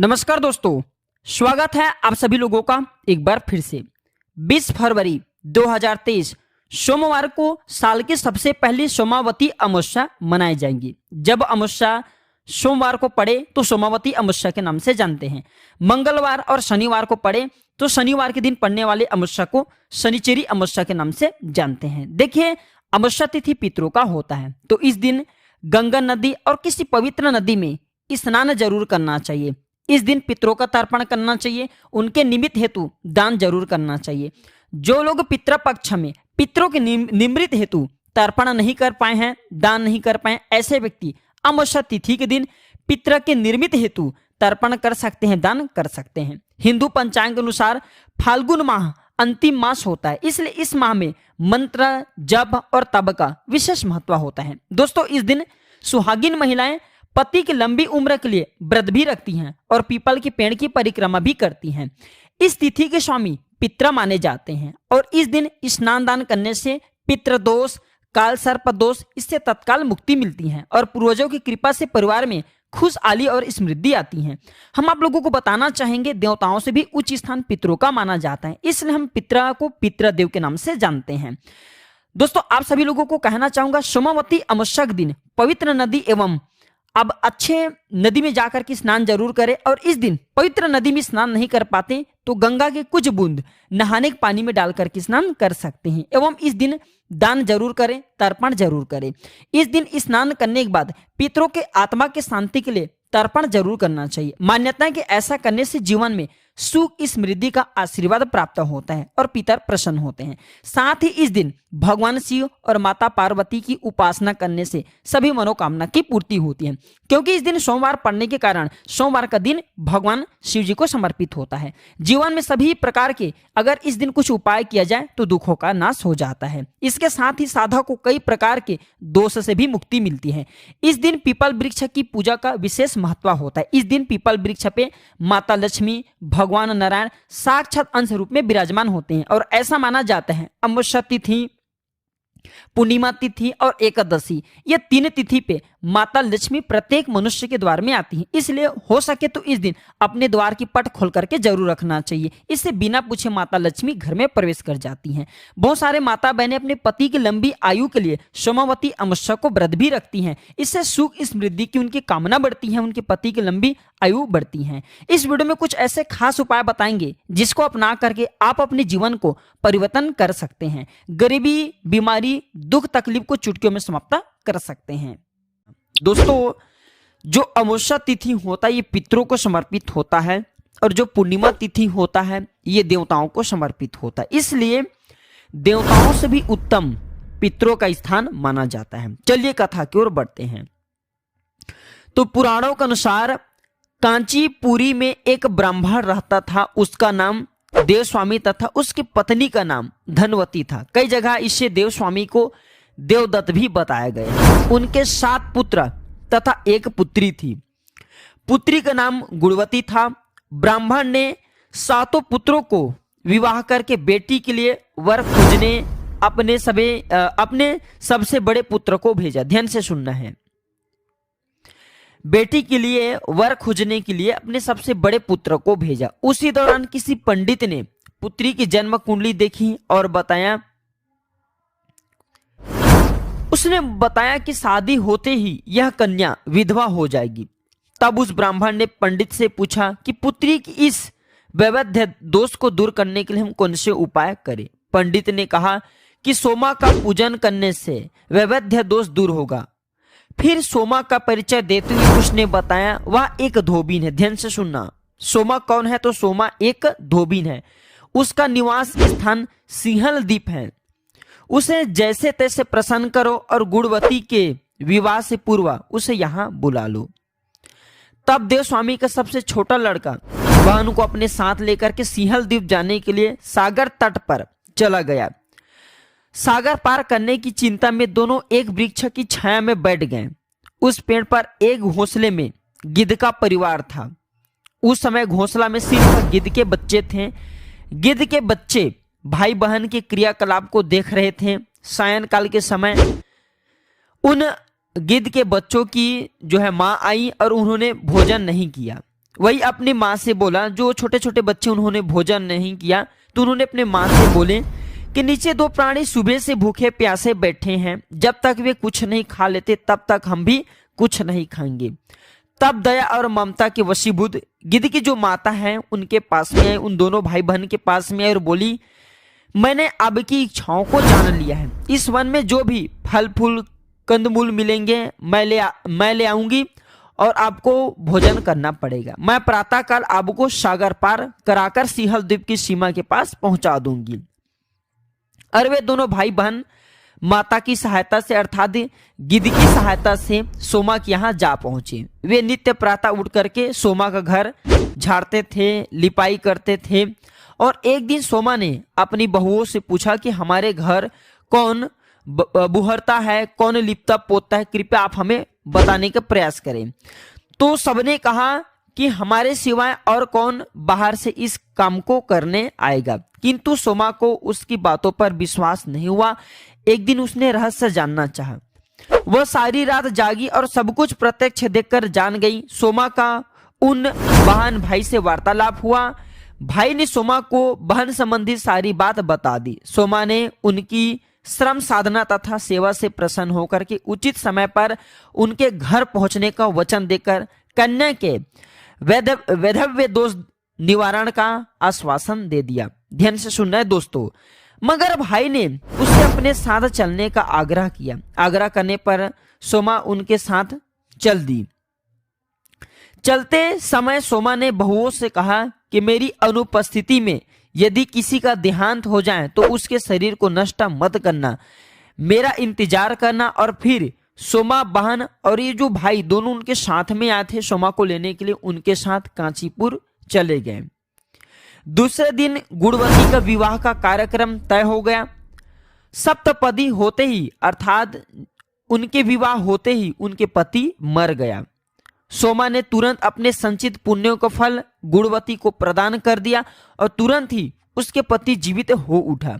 नमस्कार दोस्तों, स्वागत है आप सभी लोगों का एक बार फिर से। 20 फरवरी 2023 सोमवार को साल की सबसे पहली सोमावती अमावस्या मनाई जाएंगी। जब अमावस्या सोमवार को पड़े तो सोमावती अमावस्या के नाम से जानते हैं। मंगलवार और शनिवार को पड़े तो शनिवार के दिन पड़ने वाले अमावस्या को शनिचरी अमावस्या के नाम से जानते हैं। देखिए, अमावस्या तिथि पितरों का होता है, तो इस दिन गंगा नदी और किसी पवित्र नदी में स्नान जरूर करना चाहिए। इस दिन पितरों का तर्पण करना चाहिए, उनके निमित्त हेतु दान जरूर करना चाहिए। जो लोग पितृपक्ष में पितरों के निमित्त हेतु तर्पण नहीं कर पाए हैं, दान नहीं कर पाए, ऐसे व्यक्ति अमावस्या तिथि के दिन पितृ के निर्मित हेतु तर्पण कर सकते हैं, दान कर सकते हैं। हिंदू पंचांग अनुसार फाल्गुन माह अंतिम मास होता है, इसलिए इस माह में मंत्र जप और तप का विशेष महत्व होता है। दोस्तों, इस दिन सुहागिन महिलाएं पति की लंबी उम्र के लिए व्रत भी रखती हैं और पीपल के पेड़ की परिक्रमा भी करती हैं। इस तिथि के स्वामी पितृ माने जाते हैं और इस दिन स्नान दान करने से पितृदोष, काल सर्प दोष, इससे तत्काल मुक्ति मिलती है और पूर्वजों की कृपा से परिवार में खुशहाली और समृद्धि आती है। हम आप लोगों को बताना चाहेंगे, देवताओं से भी उच्च स्थान पितरों का माना जाता है, इसलिए हम पितृ को पितृदेव के नाम से जानते हैं। दोस्तों, आप सभी लोगों को कहना चाहूंगा, सोमावती अमावस्या के दिन पवित्र नदी एवं अब अच्छे नदी में जाकर के स्नान जरूर करें और इस दिन पवित्र नदी में स्नान नहीं कर पाते तो गंगा के कुछ बूंद नहाने के पानी में डालकर के स्नान कर सकते हैं। एवं इस दिन दान जरूर करें, तर्पण जरूर करें। इस दिन स्नान करने के बाद पितरों के आत्मा के शांति के लिए तर्पण जरूर करना चाहिए। मान्यता है कि ऐसा करने से जीवन में सुख समृद्धि का आशीर्वाद प्राप्त होता है और पितर प्रसन्न होते हैं। साथ ही इस दिन भगवान शिव और माता पार्वती की उपासना करने से सभी मनोकामना की पूर्ति होती है, क्योंकि इस दिन सोमवार पड़ने के कारण सोमवार का दिन भगवान शिव जी को समर्पित होता है। जीवन में सभी प्रकार के अगर इस दिन कुछ उपाय किया जाए तो दुखों का नाश हो जाता है। इसके साथ ही साधक को कई प्रकार के दोष से भी मुक्ति मिलती है। इस दिन पीपल वृक्ष की पूजा का विशेष महत्व होता है। इस दिन पीपल वृक्ष पे माता लक्ष्मी, भगवान नारायण साक्षात अंश रूप में विराजमान होते हैं और ऐसा माना जाता है अमावस्या तिथि, पूर्णिमा तिथि और एकादशी, ये तीन तिथि पे माता लक्ष्मी प्रत्येक मनुष्य के द्वार में आती हैं। इसलिए हो सके तो इस दिन अपने द्वार की पट खोल करके जरूर रखना चाहिए। इससे बिना पूछे माता लक्ष्मी घर में प्रवेश कर जाती हैं। बहुत सारे माता बहनें अपने पति की लंबी आयु के लिए सोमावती अमावस्या को व्रत भी रखती हैं। इससे सुख समृद्धि की उनकी कामना बढ़ती है, उनके पति की लंबी आयु बढ़ती है। इस वीडियो में कुछ ऐसे खास उपाय बताएंगे जिसको अपना करके आप अपने जीवन को परिवर्तन कर सकते हैं। गरीबी, बीमारी, दुख तकलीफ को चुटकियों में समाप्त कर सकते हैं। दोस्तों, जो अमावस्या तिथि होता है ये पितरों को समर्पित होता है और जो पूर्णिमा तिथि होता है ये देवताओं को समर्पित होता है, इसलिए देवताओं से भी उत्तम पितरों का स्थान माना जाता है। चलिए कथा की ओर बढ़ते हैं। तो पुराणों के अनुसार कांचीपुरी में एक ब्राह्मण रहता था, उसका नाम देवस्वामी तथा उसकी पत्नी का नाम धनवती था। कई जगह इससे देवस्वामी को देवदत्त भी बताया गया। उनके 7 पुत्र तथा एक पुत्री थी। पुत्री का नाम गुणवती था। ब्राह्मण ने 7 पुत्रों को विवाह करके बेटी के लिए वर खोजने अपने सबसे बड़े पुत्र को भेजा। ध्यान से सुनना है, बेटी के लिए वर खोजने के लिए अपने सबसे बड़े पुत्र को भेजा। उसी दौरान किसी पंडित ने पुत्री की जन्म कुंडली देखी और उसने बताया कि शादी होते ही यह कन्या विधवा हो जाएगी। तब उस ब्राह्मण ने पंडित से पूछा कि पुत्री की इस वैवध्य दोष को दूर करने के लिए हम कौन से उपाय करें। पंडित ने कहा कि सोमा का पूजन करने से वैवध्य दोष दूर होगा। फिर सोमा का परिचय देते हुए उसने बताया वह एक धोबीन है। ध्यान से सुनना, सोमा कौन है? तो सोमा एक धोबीन है। उसका निवास स्थान सिंहल द्वीप है। उसे जैसे तैसे प्रसन्न करो और गुणवती के विवाह से पूर्व उसे यहाँ बुला लो। तब देवस्वामी का सबसे छोटा लड़का बहन को अपने साथ लेकर के सिंहल द्वीप जाने के लिए सागर तट पर चला गया। सागर पार करने की चिंता में दोनों एक वृक्ष की छाया में बैठ गए। उस पेड़ पर एक घोंसले में गिद्ध का परिवार था। उस समय घोंसला में सिर्फ गिद्ध के बच्चे थे। गिद्ध के बच्चे भाई बहन के क्रियाकलाप को देख रहे थे। सायंकाल के समय उन गिद्ध के बच्चों की माँ आई और उन्होंने भोजन नहीं किया। वही अपनी माँ से बोला, जो छोटे छोटे बच्चे उन्होंने भोजन नहीं किया तो उन्होंने अपने माँ से बोले कि नीचे दो प्राणी सुबह से भूखे प्यासे बैठे हैं, जब तक वे कुछ नहीं खा लेते तब तक हम भी कुछ नहीं खाएंगे। तब दया और ममता के वशीभूत गिद्ध की जो माता है उनके पास में आई, उन दोनों भाई बहन के पास में आई और बोली, मैंने अब की इच्छाओं को जान लिया है। इस वन में जो भी फल फूल कंदमूल मिलेंगे मैं ले आऊंगी और आपको भोजन करना पड़ेगा। मैं प्रातःकाल आपको सागर पार कराकर सिंहल द्वीप की सीमा के पास पहुंचा दूंगी। और वे दोनों भाई बहन माता की सहायता से अर्थात गिद्ध की सहायता से सोमा के यहाँ जा पहुंचे। वे नित्य प्रातः उठ करके सोमा का घर झाड़ते थे, लिपाई करते थे। और एक दिन सोमा ने अपनी बहुओं से पूछा कि हमारे घर कौन बुहरता है, कौन लिपता पोतता है, कृपया आप हमें बताने का प्रयास करें। तो सबने कहा कि हमारे सिवाय और कौन बाहर से इस काम को करने आएगा। किंतु सोमा को उसकी बातों पर विश्वास नहीं हुआ। एक दिन उसने रहस्य जानना चाहा। वह सारी रात जागी और सब कुछ प्रत्यक्ष देखकर जान गई। सोमा का उन बहन भाई से वार्तालाप हुआ। भाई ने सोमा को बहन संबंधी सारी बात बता दी। सोमा ने उनकी श्रम साधना तथा सेवा से प्रसन्न होकर के उचित समय पर उनके घर पहुंचने का वचन देकर कन्या के वैधव्य दोष निवारण का आश्वासन दे दिया। ध्यान से सुनना है दोस्तों। मगर भाई ने उससे अपने साथ चलने का आग्रह किया। आग्रह करने पर सोमा उनके साथ चल दी। चलते समय सोमा ने बहुओं से कहा कि मेरी अनुपस्थिति में यदि किसी का देहांत हो जाए तो उसके शरीर को नष्ट मत करना, मेरा इंतजार करना। और फिर सोमा बहन और ये जो भाई दोनों उनके साथ में आए थे सोमा को लेने के लिए, उनके साथ कांचीपुर चले गए। दूसरे दिन गुणवती का विवाह का कार्यक्रम तय हो गया। सप्तपदी होते ही अर्थात उनके विवाह होते ही उनके पति मर गया। सोमा ने तुरंत अपने संचित पुण्यों का फल गुणवती को प्रदान कर दिया और तुरंत ही उसके पति जीवित हो उठा।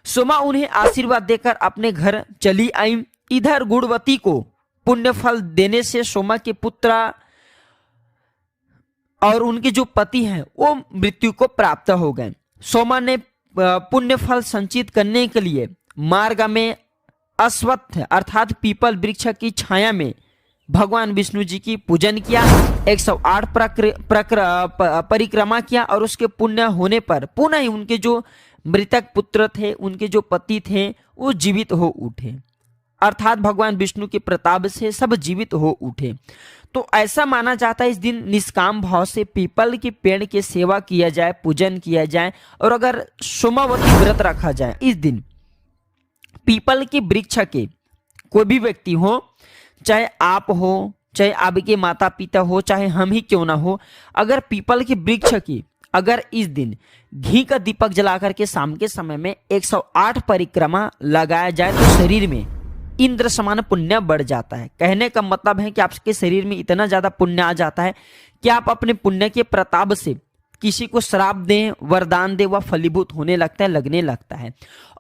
सोमा उन्हें आशीर्वाद देकर अपने घर चली आई। इधर गुणवती को पुण्य फल देने से सोमा के पुत्र और उनके जो पति हैं वो मृत्यु को प्राप्त हो गए। सोमा ने पुण्य फल संचित करने के लिए मार्ग में अश्वत्थ अर्थात पीपल वृक्ष की छाया में भगवान विष्णु जी की पूजन किया, 108 परिक्रमा किया और उसके पुण्य होने पर पुनः ही उनके जो मृतक पुत्र थे, उनके जो पति थे वो जीवित हो उठे। अर्थात भगवान विष्णु के प्रताप से सब जीवित हो उठे। तो ऐसा माना जाता है इस दिन निष्काम भाव से पीपल के पेड़ की सेवा किया जाए, पूजन किया जाए। और अगर सोमावती व्रत रखा जाए इस दिन, पीपल के वृक्ष के कोई भी व्यक्ति हो, चाहे आप हो, चाहे आपके माता पिता हो, चाहे हम ही क्यों ना हो, अगर पीपल के वृक्ष की अगर इस दिन घी का दीपक जला करके शाम के समय में 108 परिक्रमा लगाया जाए तो शरीर में इंद्र समान पुण्य बढ़ जाता है। कहने का मतलब है कि आपके शरीर में इतना ज्यादा पुण्य आ जाता है कि आप अपने पुण्य के प्रताप से किसी को श्राप दें, वरदान दें, वह फलीभूत होने लगता है, लगने लगता है।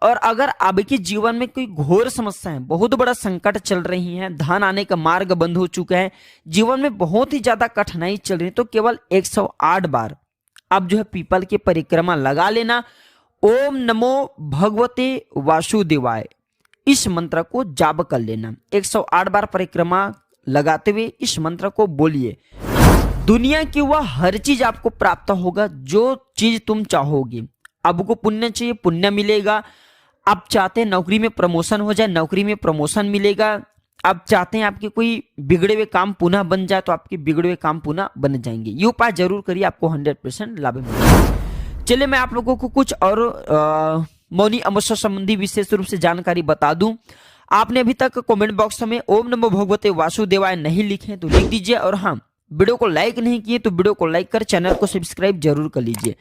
और अगर आपके जीवन में कोई घोर समस्या है, बहुत बड़ा संकट चल रही है, धन आने का मार्ग बंद हो चुका है, जीवन में बहुत ही ज्यादा कठिनाई चल रही है, तो केवल 108 बार आप जो है पीपल की परिक्रमा लगा लेना। ओम नमो भगवते वासुदेवाय इस मंत्र को जाप कर लेना। 108 बार परिक्रमा लगाते हुए इस मंत्र को बोलिए। दुनिया की वह हर चीज आपको प्राप्त होगा जो चीज तुम चाहोगे। आपको पुण्य चाहिए, पुण्य मिलेगा। आप चाहते हैं नौकरी में प्रमोशन हो जाए, नौकरी में प्रमोशन मिलेगा। आप चाहते हैं आपके कोई बिगड़े हुए काम पुनः बन जाए, तो आपके बिगड़े हुए काम पुनः बन जाएंगे। ये उपाय जरूर करिए, आपको 100% लाभ मिलेगा। चलिए मैं आप लोगों को कुछ और मौनी अमावस्या संबंधी विशेष रूप से जानकारी बता दूं। आपने अभी तक कमेंट बॉक्स में ओम नमो भगवते वासुदेवाय नहीं लिखे तो लिख दीजिए, और हाँ वीडियो को लाइक नहीं किए तो वीडियो को लाइक कर चैनल को सब्सक्राइब जरूर कर लीजिए।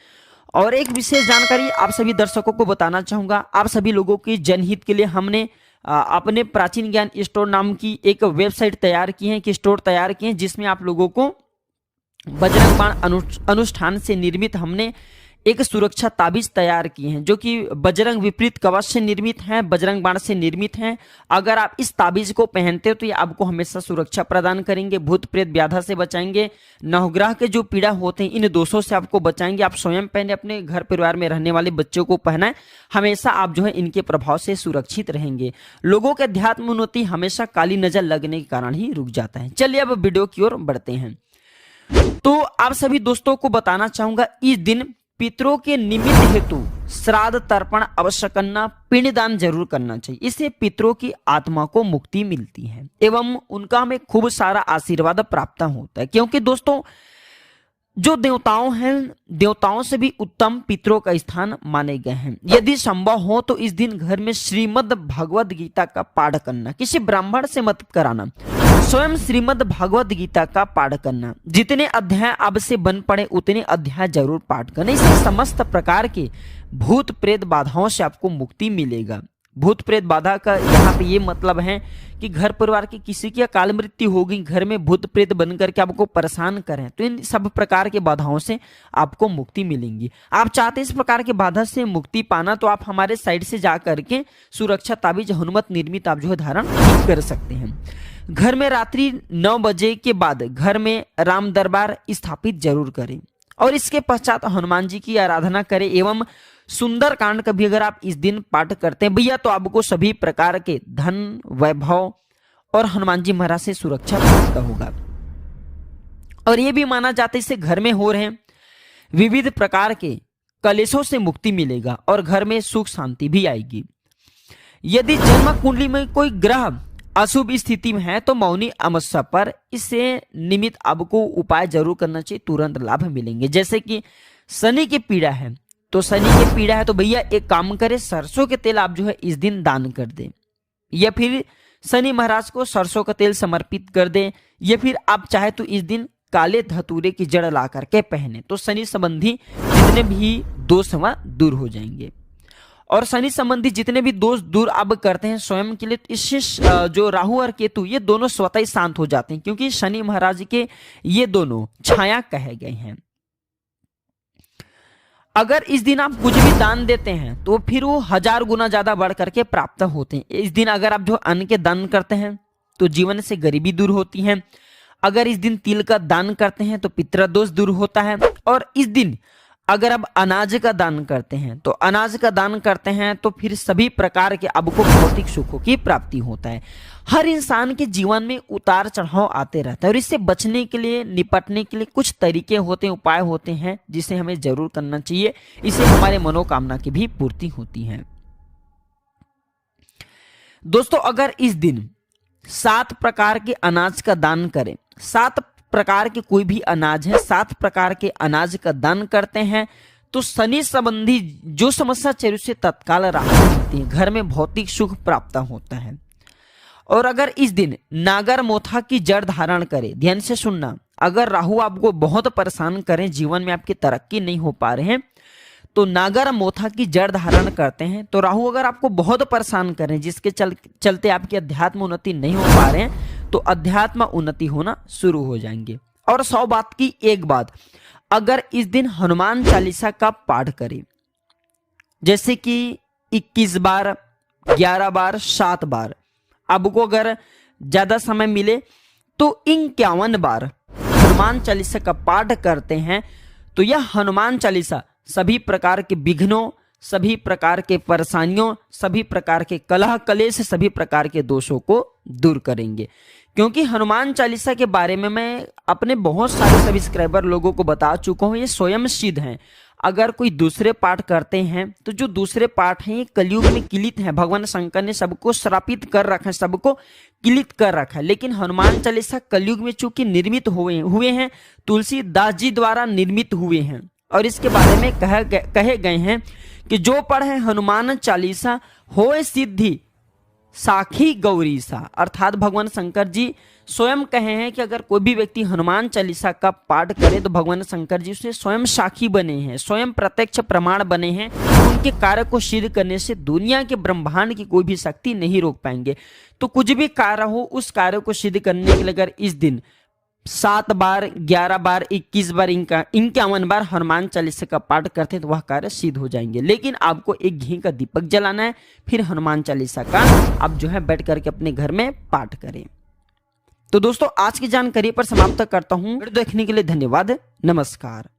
और एक विशेष जानकारी आप सभी दर्शकों को बताना चाहूंगा, आप सभी लोगों के जनहित के लिए हमने अपने प्राचीन ज्ञान स्टोर नाम की एक वेबसाइट तैयार की है, कि स्टोर तैयार किए हैं, जिसमें आप लोगों को बजरंग बाण अनुष्ठान से निर्मित हमने एक सुरक्षा ताबीज तैयार किए हैं जो कि बजरंग विपरीत कवच से निर्मित हैं, बजरंग बाण से निर्मित हैं। अगर आप इस ताबीज को पहनते हो तो ये आपको हमेशा सुरक्षा प्रदान करेंगे, भूत प्रेत व्याधा से बचाएंगे, नवग्रह के जो पीड़ा होते हैं इन दोषों से आपको बचाएंगे। आप स्वयं पहने, अपने घर परिवार में रहने वाले बच्चों को पहनाएं, हमेशा आप जो है इनके प्रभाव से सुरक्षित रहेंगे। लोगों के अध्यात्म उन्नति हमेशा काली नजर लगने के कारण ही रुक जाता है। चलिए अब वीडियो की ओर बढ़ते हैं। तो आप सभी दोस्तों को बताना चाहूंगा, इस दिन पितरों के निमित्त हेतु श्राद्ध तर्पण अवश्य करना, पिंडदान जरूर करना चाहिए। इससे पितरों की आत्मा को मुक्ति मिलती है एवं उनका हमें खूब सारा आशीर्वाद प्राप्त होता है। क्योंकि दोस्तों जो देवताओं हैं, देवताओं से भी उत्तम पितरों का स्थान माने गए हैं। यदि संभव हो तो इस दिन घर में श्रीमद् भगवद गीता का पाठ करना, किसी ब्राह्मण से मत कराना, स्वयं श्रीमद् भगवद गीता का पाठ करना। जितने अध्याय अब से बन पड़े उतने अध्याय जरूर पाठ करना। इससे समस्त प्रकार के भूत प्रेत बाधाओं से आपको मुक्ति मिलेगा। भूत प्रेत बाधा का यहाँ पे ये मतलब है कि घर परिवार की किसी की अकाल मृत्यु हो गई, घर में भूत प्रेत बन करके आपको परेशान करें, तो इन सब प्रकार के बाधाओं से आपको मुक्ति मिलेंगी। आप चाहते हैं इस प्रकार के बाधा से मुक्ति पाना, तो आप हमारे साइड से जा करके सुरक्षा ताबीज हनुमत निर्मित आप जो है धारण कर सकते हैं। घर में रात्रि 9 बजे के बाद घर में राम दरबार स्थापित जरूर करें और इसके पश्चात हनुमान जी की आराधना करें एवं सुंदर कांड का भी अगर आप इस दिन पाठ करते हैं भैया, तो आपको सभी प्रकार के धन, वैभव और हनुमान जी महाराज से सुरक्षा प्राप्त होगा। और यह भी माना जाता है इससे घर में हो रहे विविध प्रकार के कलेशों से मुक्ति मिलेगा और घर में सुख शांति भी आएगी। यदि जन्म कुंडली में कोई ग्रह अशुभ स्थिति में है तो मौनी अमावस्या पर इससे निमित्त आपको उपाय जरूर करना चाहिए, तुरंत लाभ मिलेंगे। जैसे कि शनि की पीड़ा है, तो शनि की पीड़ा है तो भैया एक काम करें, सरसों के तेल आप जो है इस दिन दान कर दें, या फिर शनि महाराज को सरसों का तेल समर्पित कर दें, या फिर आप चाहे तो इस दिन काले धतूरे की जड़ ला करके पहने, तो शनि संबंधी जितने भी दोष दूर हो जाएंगे। और शनि संबंधी जितने भी दोष दूर अब करते हैं स्वयं के लिए, तो इससे जो राहु और केतु ये दोनों स्वतः ही शांत हो जाते हैं, क्योंकि शनि महाराज के ये दोनों छाया कहे गए हैं। अगर इस दिन आप कुछ भी दान देते हैं तो फिर वो 1000 गुना ज्यादा बढ़ करके प्राप्त होते हैं। इस दिन अगर आप जो अन्न के दान करते हैं तो जीवन से गरीबी दूर होती है। अगर इस दिन तिल का दान करते हैं तो पितृदोष दूर होता है। और इस दिन अगर आप अनाज का दान करते हैं तो अनाज का दान करते हैं तो फिर सभी प्रकार के आपको भौतिक सुखों की प्राप्ति होता है। हर इंसान के जीवन में उतार चढ़ाव आते रहता है और इससे बचने के लिए, निपटने के लिए कुछ तरीके होते हैं, उपाय होते हैं जिसे हमें जरूर करना चाहिए। इससे हमारे मनोकामना की भी पूर्ति होती है। दोस्तों अगर इस दिन 7 प्रकार के अनाज का दान करें, 7 प्रकार के कोई भी अनाज है, 7 प्रकार के अनाज का दान करते हैं तो शनि संबंधी जो समस्या चल से तत्काल राहत मिलती है, घर में भौतिक सुख प्राप्त होता है। और अगर इस दिन नागर मोथा की जड़ धारण करें, ध्यान से सुनना, अगर राहु आपको बहुत परेशान करें, जीवन में आपकी तरक्की नहीं हो पा रहे हैं, तो नागर मोथा की जड़ धारण करते हैं तो राहु अगर आपको बहुत परेशान करें जिसके चलते आपकी अध्यात्म उन्नति नहीं हो पा रहे हैं, तो अध्यात्म उन्नति होना शुरू हो जाएंगे। और 100 बात की एक बात, अगर इस दिन हनुमान चालीसा का पाठ करें, जैसे कि 21 बार, 11 बार, 7 बार, आपको अगर ज्यादा समय मिले तो 51 बार हनुमान चालीसा का पाठ करते हैं तो यह हनुमान चालीसा सभी प्रकार के विघ्नों, सभी प्रकार के परेशानियों, सभी प्रकार के कलह कलेश, सभी प्रकार के दोषों को दूर करेंगे। क्योंकि हनुमान चालीसा के बारे में मैं अपने बहुत सारे सब्सक्राइबर लोगों को बता चुका हूँ, ये स्वयं सिद्ध हैं। अगर कोई दूसरे पाठ करते हैं तो जो दूसरे पाठ हैं ये कलयुग में किलित हैं। भगवान शंकर ने सबको श्रापित कर रखा है, सबको किलित कर रखा है, लेकिन हनुमान चालीसा कलयुग में चूंकि निर्मित हुए हैं, तुलसीदास जी द्वारा निर्मित हुए हैं। और इसके बारे में कहे गए हैं कि जो पढ़े हनुमान चालीसा होए सिद्धि साखी गौरीसा, अर्थात भगवान शंकर जी स्वयं कहे हैं कि अगर कोई भी व्यक्ति हनुमान चालीसा का पाठ करे तो भगवान शंकर जी उससे स्वयं साखी बने हैं, स्वयं प्रत्यक्ष प्रमाण बने हैं। उनके कार्य को सिद्ध करने से दुनिया के ब्रह्मांड की कोई भी शक्ति नहीं रोक पाएंगे। तो कुछ भी कार्य हो, उस कार्य को सिद्ध करने के लिए अगर इस दिन 7 बार, 11 बार, 21 बार, 51 बार हनुमान चालीसा का पाठ करते हैं तो वह कार्य सिद्ध हो जाएंगे। लेकिन आपको एक घी का दीपक जलाना है, फिर हनुमान चालीसा का आप जो है बैठ करके अपने घर में पाठ करें। तो दोस्तों आज की जानकारी पर समाप्त करता हूं। वीडियो देखने के लिए धन्यवाद। नमस्कार।